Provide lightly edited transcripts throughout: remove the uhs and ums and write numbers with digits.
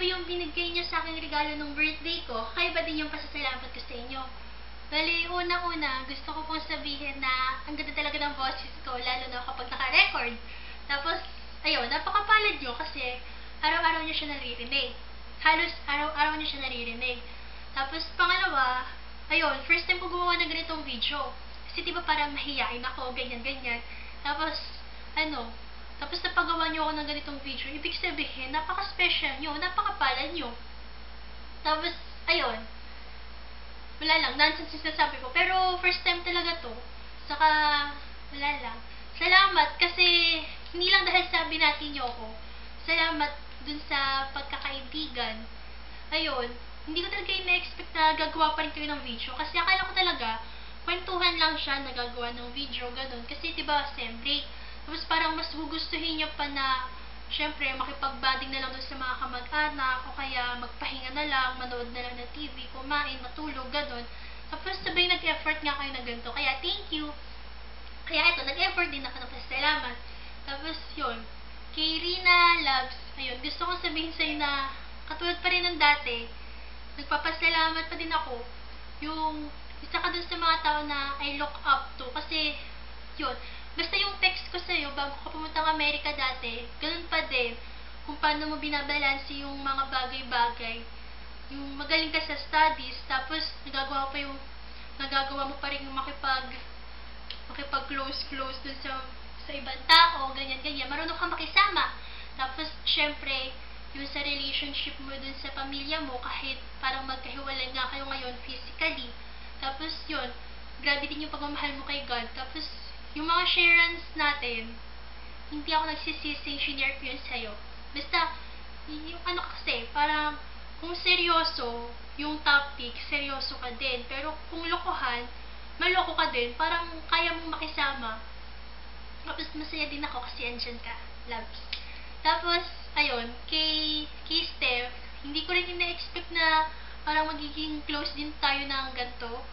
po yung binigay niyo sa aking regalo ng birthday ko, kakaiba din yung pasasalamat ko sa inyo. Bali, unang-una, gusto ko pong sabihin na ang ganda talaga ng boses ko, lalo na kapag naka-record. Tapos, ayun, napakapalad nyo kasi araw-araw nyo siya naririnig. Halos araw-araw nyo siya naririnig. Tapos, pangalawa, ayun, first time ko gumawa ng ganitong video. Kasi diba parang mahihain ako, ganyan-ganyan. Tapos, tapos napagawa nyo ako ng ganitong video, ibig sabihin, napaka-special nyo, napakapalad nyo. Tapos, ayun, wala lang, nonsense yung sinasabi ko. Pero, first time talaga to. Saka, wala lang. Salamat kasi, hindi lang dahil sabi natin nyo ako. Salamat dun sa pagkakaibigan. Ayun, hindi ko talaga ina-expect na gagawa pa rin kayo ng video. Kasi akala ko talaga, kwentuhan lang siya, nagagawa ng video, ganun. Kasi, diba, assembly. Tapos parang mas gugustuhin nyo pa na, syempre, makipag-bonding na lang doon sa mga kamag-anak, o kaya magpahinga na lang, manood na lang ng TV, kumain, matulog, ganun. Tapos sabay nag-effort nga kayo na ganito. Kaya thank you. Kaya ito, nag-effort din ako, nagpasalamat. Tapos yun, kay Rina Loves, ayun, gusto kong sabihin sa'yo na katulad pa rin ng dati, nagpapasalamat pa din ako. Yung isa ka dun sa mga tao na I look up to. Kasi, yun, basta yung text ko sa'yo, bago ka pumuntang Amerika dati, ganun pa din, kung paano mo binabalansi yung mga bagay-bagay. Yung magaling ka sa studies, tapos nagagawa mo pa rin yung makipag-close dun sa ibang tao, ganyan-ganyan. Marunong ka makisama. Tapos, syempre, yung sa relationship mo dun sa pamilya mo, kahit parang magkahiwalay nga kayo ngayon physically. Tapos, yun, grabe din yung pagmamahal mo kay God. Tapos, yung mga sharens natin, hindi ako nagsisising shinare ko yun sa'yo. Basta, yung kasi, parang, kung seryoso, yung topic, seryoso ka din. Pero, kung lokohan, maloko ka din, parang kaya mong makisama. Tapos, masaya din ako kasi andyan ka. Loves. Tapos, ayun, kay Steph, hindi ko rin ina-expect na parang magiging close din tayo ng ganito.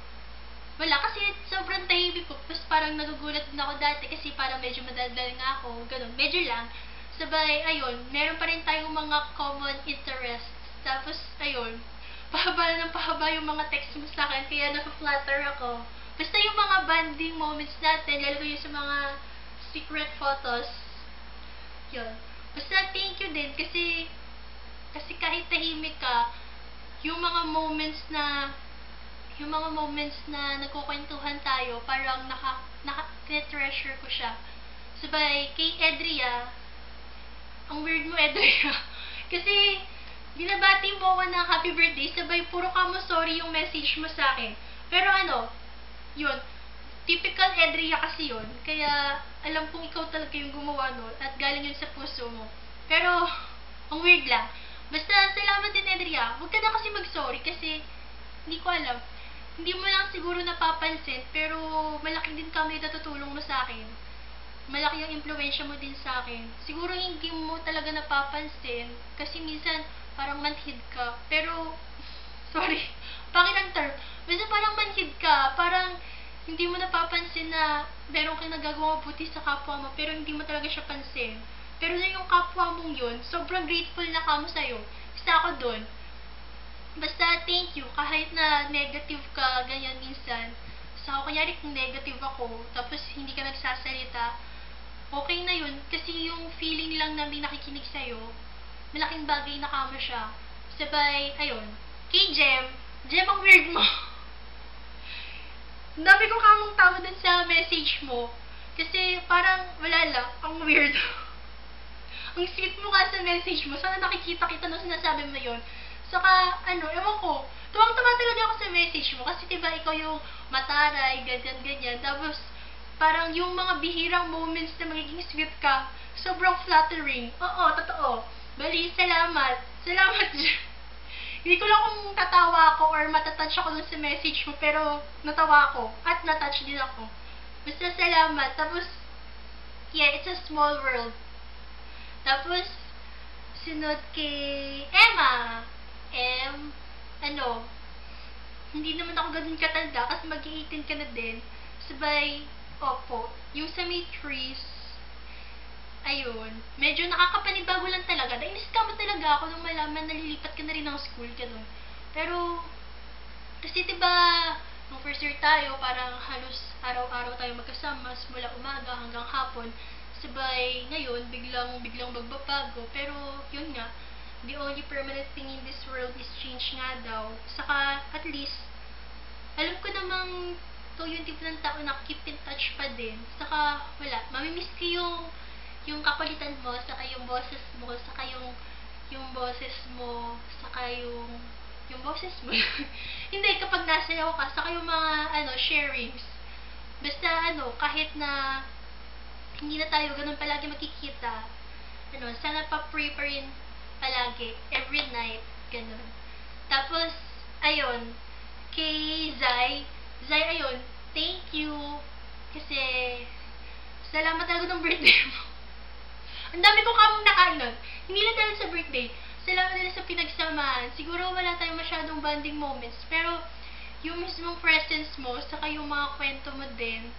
Wala, kasi sobrang tahimik ko. Tapos parang nagugulat din ako dati kasi parang medyo madaldal nga ako. Ganun, medyo lang. Sabay, ayun, meron pa rin tayong mga common interests. Tapos, ayun, pahaba ng pahaba yung mga text mo sa akin, kaya na-flatter ako. Basta yung mga bonding moments natin, lalo yung sa mga secret photos. Yun. Basta thank you din kasi kahit tahimik ka, yung mga moments na nagkukwentuhan tayo, parang treasure ko siya. Sabay, kay Edria, ang weird mo, Edria. Kasi, binabati mo ako ng happy birthday, sabay, puro ka mo sorry yung message mo sa akin. Pero yun, typical Edria kasi yun. Kaya, alam kong ikaw talaga yung gumawa nun, at galing yun sa puso mo. Pero, ang weird lang. Basta, salamat din, Edria. Huwag ka na kasi mag-sorry kasi, hindi ko alam. Hindi mo lang siguro napapansin, pero malaki din kami natutulong mo sa akin. Malaki yung impluwensya mo din sa akin. Siguro hindi mo talaga napapansin, kasi minsan parang manhid ka. Pero, sorry, pangit ang term. Basta parang manhid ka, parang hindi mo napapansin na meron kang nagagawa mabuti sa kapwa mo, pero hindi mo talaga siya pansin. Pero na yung kapwa mong yun, sobrang grateful na ka mo sa'yo. Isa ako dun. Basta, thank you. Kahit na negative ka, ganyan minsan. So, kunyari kung negative ako, tapos hindi ka nagsasalita, okay na yun. Kasi yung feeling lang na may nakikinig sa'yo, malaking bagay na kamo siya. Sabay, ayun. Kay Jem, ang weird mo. Ang dami kong kamong tama dun sa message mo. Kasi parang, wala lang, ang weird. Ang sweet mo nga sa message mo. Sana nakikita kita nung sinasabi mo yun. Saka, ewan ko, tuwang-tuwa talaga ako sa message mo. Kasi diba, ikaw yung mataray, ganyan-ganyan. Tapos, parang yung mga bihirang moments na magiging sweet ka, sobrang flattering. Oo, totoo. Bali, salamat. Salamat dyan. Hindi ko lang kung tatawa ako or matatouch ako dun sa message mo, pero natawa ako. At natouch din ako. Basta salamat. Tapos, yeah, it's a small world. Tapos, sunod kay Emma. Hindi naman ako ganun katanda kasi mag-18 ka na din. Sabay, opo, yung sa may trees, ayun, medyo nakakapanibago lang talaga. Nainis-kamo talaga ako nung malaman na lilipat ka na rin ng school, ganun. Pero, kasi diba, nung first year tayo, parang halos araw-araw tayo magkasama, mula umaga hanggang hapon. Sabay, ngayon, biglang magbabago. Pero, yun nga, the only permanent thing in this world is change nga daw. Saka, at least, alam ko namang to yung tipo ng tao na keep in touch pa din. Saka, wala, mamimiss ko yung kakulitan mo, saka yung boses mo, saka yung boses mo, saka yung boses mo. Hindi, kapag nasayaw ka, saka yung mga, sharings. Basta, kahit na hindi na tayo ganun palagi makikita, sana pa-pray pa rin palagi, every night, ganun. Tapos, ayun, kay Zai, ayun, thank you, kasi, salamat talaga ng birthday mo. Ang dami ko kamong nakain nun. Hindi lang dahil sa birthday. Salamat nila sa pinagsamahan. Siguro wala tayong masyadong bonding moments. Pero, yung mismong presence mo, saka yung mga kwento mo din,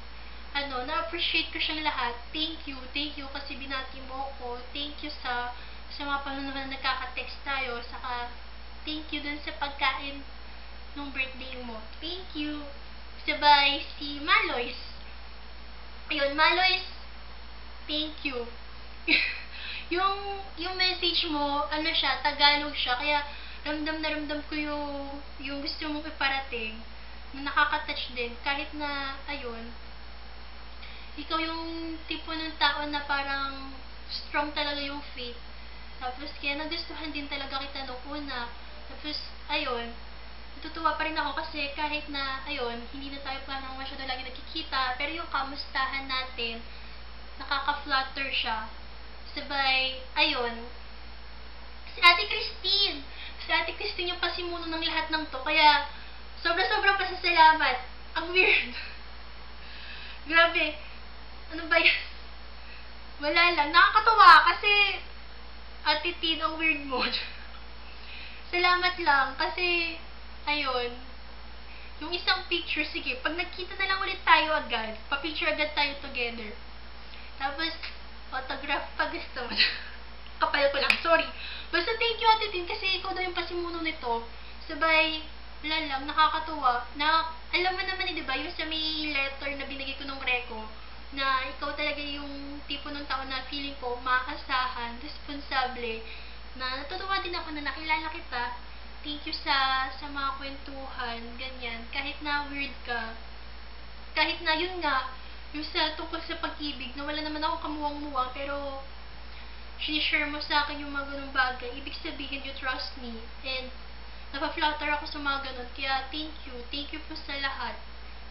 na-appreciate ko siyang lahat. Thank you kasi binati mo ko. Thank you sa mga panahon na nagkaka-text tayo. Saka, thank you dun sa pagkain nung birthday mo. Thank you. Sabay, si Maloys. Ayun, Maloys, thank you. yung message mo, siya, Tagalog siya, kaya ramdam na ramdam ko yung gusto mong iparating, na nakaka-touch din, kahit na, ayun, ikaw yung tipo ng tao na parang strong talaga yung faith. Tapos, kaya nagustuhan din talaga kita nung una. Tapos, ayun, natutuwa pa rin ako kasi kahit na, ayun, hindi na tayo parang masyado lagi nakikita, pero yung kamustahan natin, nakaka-flutter siya. Sabay, ayun, si Ate Christine yung pasimuno ng lahat ng to, kaya sobrang pasasalamat. Ang weird. Grabe, ano ba yan? Wala lang, nakakatawa kasi Ate Tin, ang weird mo. Salamat lang kasi, ayun, yung isang picture, sige, pag nagkita na lang ulit tayo agad, pa-picture agad tayo together. Tapos, autograph pa gusto mo. Kapal ko lang, sorry. Basta thank you Ate Tin kasi ikaw daw yung pasimuno nito. Sabay, wala lang, nakakatuwa. Na, alam mo naman diba, yung sa may letter na binigay ko nung Reco, na ikaw talaga yung tipo ng tao na feeling ko maasahan, responsable, na natutuwa din ako na nakilala kita. Thank you sa mga kwentuhan, ganyan. Kahit na weird ka, kahit na yun nga, yung sa tungkol sa pag-ibig, na wala naman ako kamuwang-muwang, pero sinishare mo sa akin yung mga ganung bagay. Ibig sabihin, you trust me. And, napaflutter ako sa mga ganun. Kaya, thank you po sa lahat.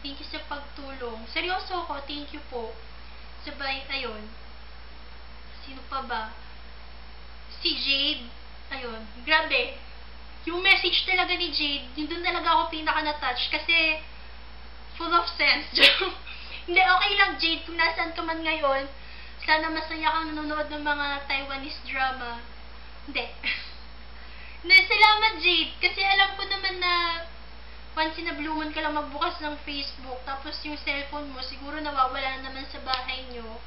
Thank you sa pagtulong. Seryoso ako, thank you po. Sabay, ayun. Sino pa ba? Si Jade. Ayun, grabe. Yung message talaga ni Jade, yun dun talaga ako pinaka-na-touch. Kasi, full of sense. Hindi, okay lang Jade, kung nasaan ka man ngayon, sana masaya kang nanonood ng mga Taiwanese drama. Hindi. Hindi, salamat Jade, kasi alam ko naman na once in a blue moon ka lang magbukas ng Facebook, tapos yung cellphone mo, siguro nawawala naman sa bahay nyo.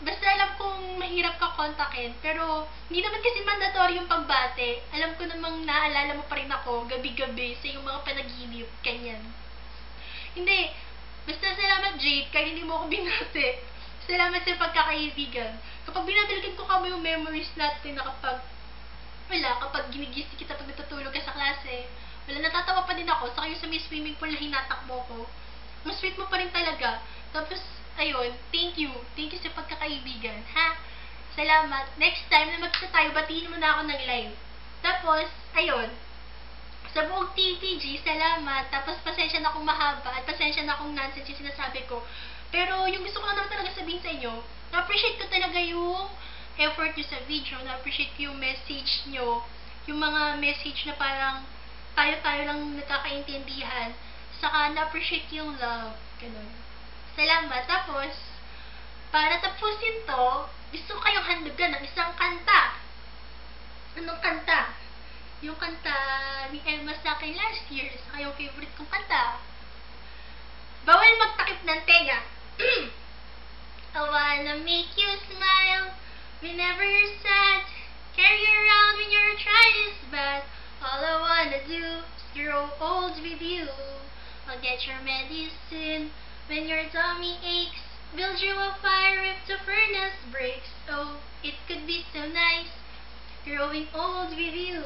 Basta alam kong mahirap ka kontakin, pero hindi naman kasi mandatory yung pagbate. Alam ko namang naalala mo pa rin ako gabi-gabi sa yung mga panaginip, kanyan. Hindi, basta salamat Jade, kahit hindi mo ako binati. Salamat sa pagkakaibigan. Kapag binabalikan ko kamo yung memories natin na kapag ginigising kita pag natutulog ka sa klase, natatawa pa din ako. Saka yung sa may swimming pool na hinatak mo ko, mas sweet mo pa rin talaga. Tapos, ayun, thank you sa pagkakaibigan, ha? Salamat. Next time na magkita tayo, batiin mo na ako ng live. Tapos, ayun, sa buong TPG, salamat. Tapos, pasensya na akong mahaba at pasensya na akong nonsense yung sinasabi ko. Pero, yung gusto ko naman talaga sabihin sa inyo, na-appreciate ko talaga yung effort nyo sa video, na-appreciate ko yung message nyo, yung mga message na parang tayo-tayo lang nagkakaintindihan, saka na-appreciate yung love, ganun. Salamat. Tapos, para tapusin to, gusto ko kayong handugan ng isang kanta. Anong kanta? Yung kanta ni Emma sa akin last year, saka yung favorite kong kanta. Bawal magtakip ng tenga. I wanna make you smile whenever you're sad. Carry you around when your arthritis is bad. All I wanna do is grow old with you. I'll get your medicine when your tummy aches. Build you a fire if the furnace breaks. Oh, it could be so nice growing old with you.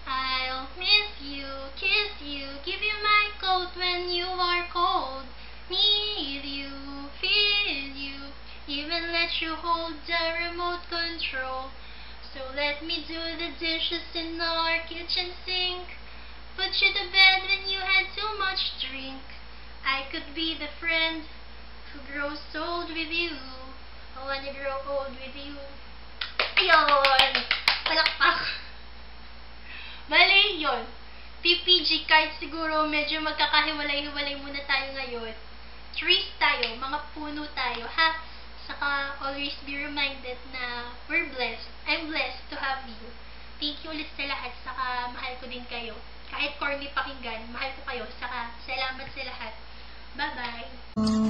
I'll miss you, kiss you, give you my coat when you are cold. Need you, feel you, even let you hold the remote control. So let me do the dishes in our kitchen sink. Put you to bed when you had too much drink. I could be the friend who grows old with you. I wanna grow old with you. Ayun! Palakpak! Bale, yun. TPG, kahit siguro medyo magkakahiwalay-hiwalay muna tayo ngayon. Trees tayo, mga puno tayo, ha? Saka always be reminded na we're blessed. I'm blessed to have you. Thank you ulit sa lahat, saka mahal ko din kayo. Kahit corny pakinggan, mahal ko kayo, saka salamat sa lahat. Bye-bye!